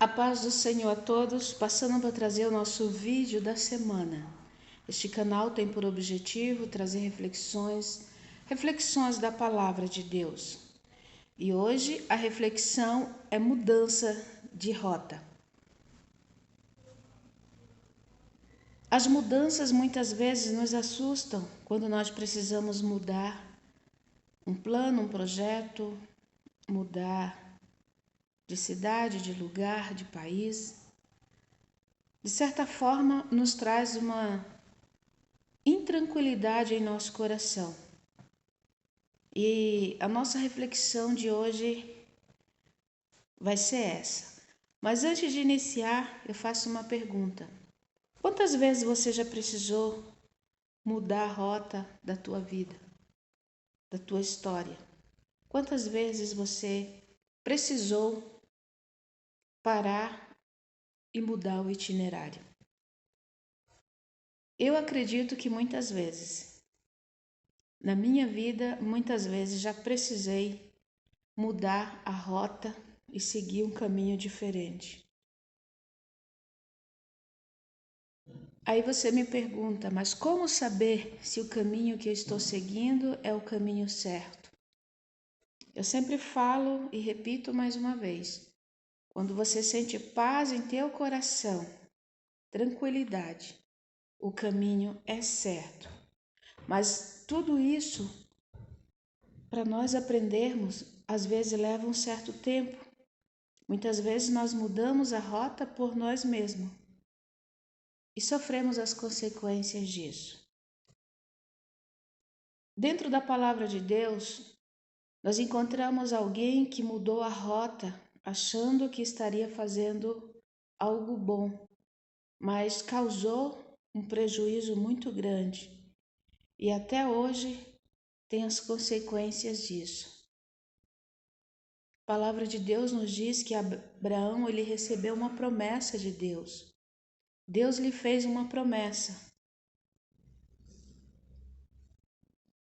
A paz do Senhor a todos, passando para trazer o nosso vídeo da semana. Este canal tem por objetivo trazer reflexões da palavra de Deus. E hoje a reflexão é mudança de rota. As mudanças muitas vezes nos assustam quando nós precisamos mudar um plano, um projeto, mudar de cidade, de lugar, de país. De certa forma, nos traz uma intranquilidade em nosso coração. E a nossa reflexão de hoje vai ser essa. Mas antes de iniciar, eu faço uma pergunta. Quantas vezes você já precisou mudar a rota da tua vida, da tua história? Quantas vezes você precisou parar e mudar o itinerário? Eu acredito que muitas vezes. Na minha vida, muitas vezes já precisei mudar a rota e seguir um caminho diferente. Aí você me pergunta, mas como saber se o caminho que eu estou seguindo é o caminho certo? Eu sempre falo e repito mais uma vez. Quando você sente paz em teu coração, tranquilidade, o caminho é certo. Mas tudo isso, para nós aprendermos, às vezes leva um certo tempo. Muitas vezes nós mudamos a rota por nós mesmos e sofremos as consequências disso. Dentro da palavra de Deus, nós encontramos alguém que mudou a rota achando que estaria fazendo algo bom, mas causou um prejuízo muito grande e até hoje tem as consequências disso. A palavra de Deus nos diz que Abraão ele recebeu uma promessa de Deus. Deus lhe fez uma promessa.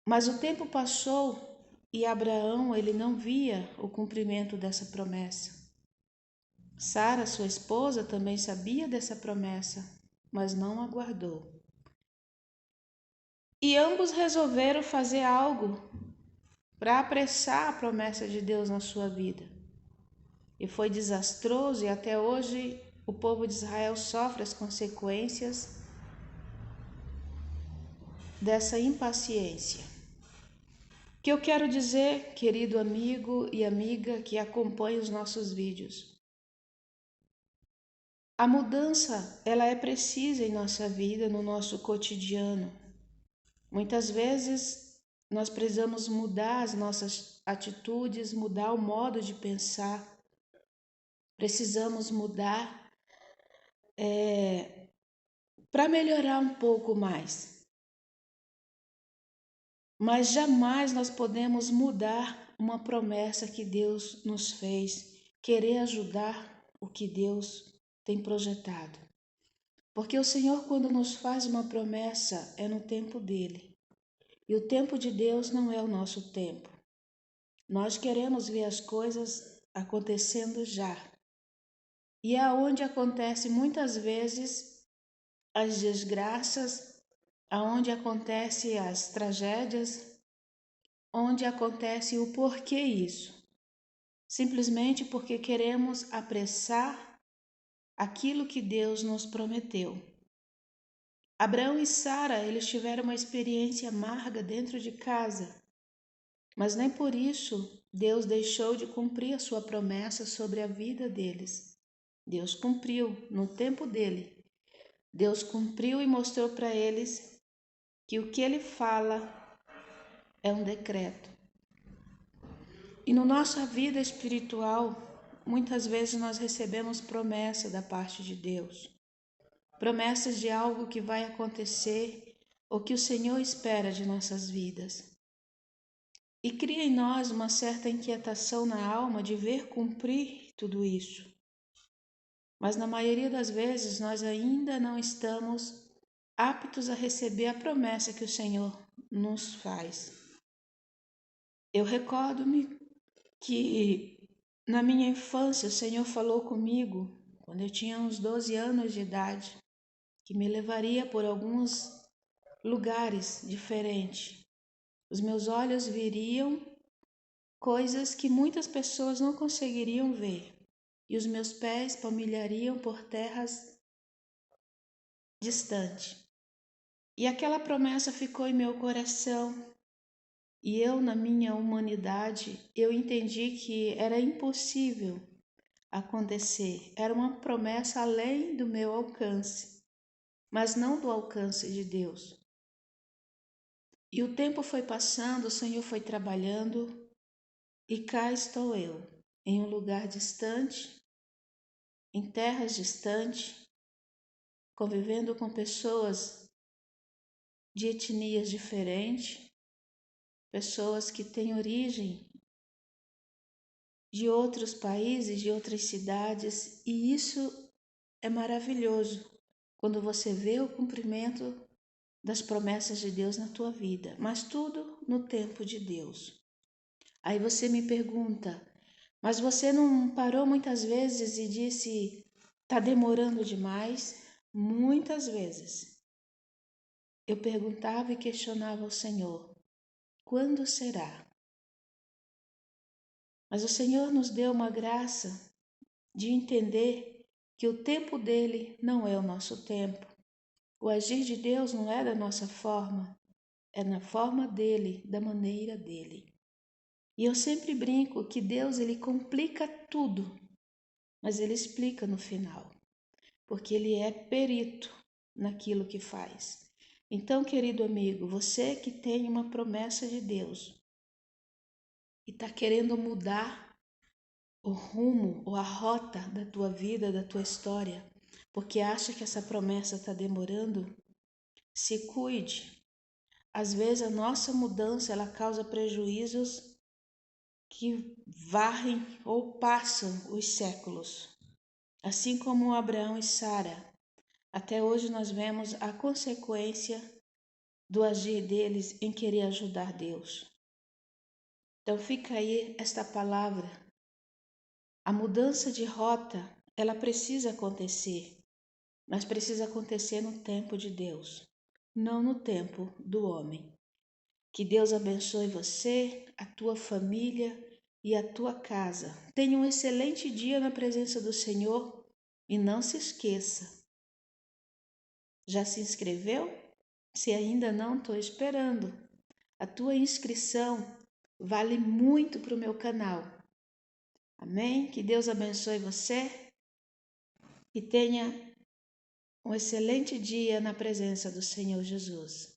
Mas o tempo passou e Abraão ele não via o cumprimento dessa promessa. Sara, sua esposa, também sabia dessa promessa, mas não aguardou. E ambos resolveram fazer algo para apressar a promessa de Deus na sua vida. E foi desastroso e até hoje o povo de Israel sofre as consequências dessa impaciência. O que eu quero dizer, querido amigo e amiga que acompanha os nossos vídeos? A mudança, ela é precisa em nossa vida, no nosso cotidiano. Muitas vezes nós precisamos mudar as nossas atitudes, mudar o modo de pensar. Precisamos mudar para melhorar um pouco mais. Mas jamais nós podemos mudar uma promessa que Deus nos fez, querer ajudar o que Deus tem projetado. Porque o Senhor, quando nos faz uma promessa, é no tempo dele. E o tempo de Deus não é o nosso tempo. Nós queremos ver as coisas acontecendo já. E é onde acontece muitas vezes as desgraças, aonde acontecem as tragédias, onde acontece o porquê isso. Simplesmente porque queremos apressar aquilo que Deus nos prometeu. Abraão e Sara, eles tiveram uma experiência amarga dentro de casa, mas nem por isso Deus deixou de cumprir a sua promessa sobre a vida deles. Deus cumpriu no tempo dele. Deus cumpriu e mostrou para eles que o que ele fala é um decreto. E na nossa vida espiritual, muitas vezes nós recebemos promessa da parte de Deus. Promessas de algo que vai acontecer ou que o Senhor espera de nossas vidas. E cria em nós uma certa inquietação na alma de ver cumprir tudo isso. Mas na maioria das vezes nós ainda não estamos aptos a receber a promessa que o Senhor nos faz. Eu recordo-me que na minha infância o Senhor falou comigo quando eu tinha uns 12 anos de idade, que me levaria por alguns lugares diferentes. Os meus olhos viriam coisas que muitas pessoas não conseguiriam ver, e os meus pés palmilhariam por terras distantes. E aquela promessa ficou em meu coração, e eu, na minha humanidade, eu entendi que era impossível acontecer. Era uma promessa além do meu alcance, mas não do alcance de Deus. E o tempo foi passando, o Senhor foi trabalhando, e cá estou eu, em um lugar distante, em terras distantes, convivendo com pessoas de etnias diferentes, pessoas que têm origem de outros países, de outras cidades, e isso é maravilhoso quando você vê o cumprimento das promessas de Deus na tua vida, mas tudo no tempo de Deus. Aí você me pergunta, mas você não parou muitas vezes e disse, está demorando demais? Muitas vezes. Eu perguntava e questionava ao Senhor, quando será? Mas o Senhor nos deu uma graça de entender que o tempo dele não é o nosso tempo. O agir de Deus não é da nossa forma, é na forma dele, da maneira dele. E eu sempre brinco que Deus ele complica tudo, mas ele explica no final, porque ele é perito naquilo que faz. Então, querido amigo, você que tem uma promessa de Deus e está querendo mudar o rumo ou a rota da tua vida, da tua história, porque acha que essa promessa está demorando, se cuide. Às vezes a nossa mudança ela causa prejuízos que varrem ou passam os séculos. Assim como Abraão e Sara, até hoje nós vemos a consequência do agir deles em querer ajudar Deus. Então fica aí esta palavra. A mudança de rota, ela precisa acontecer, mas precisa acontecer no tempo de Deus, não no tempo do homem. Que Deus abençoe você, a tua família e a tua casa. Tenha um excelente dia na presença do Senhor e não se esqueça. Já se inscreveu? Se ainda não, estou esperando. A tua inscrição vale muito para o meu canal. Amém? Que Deus abençoe você e tenha um excelente dia na presença do Senhor Jesus.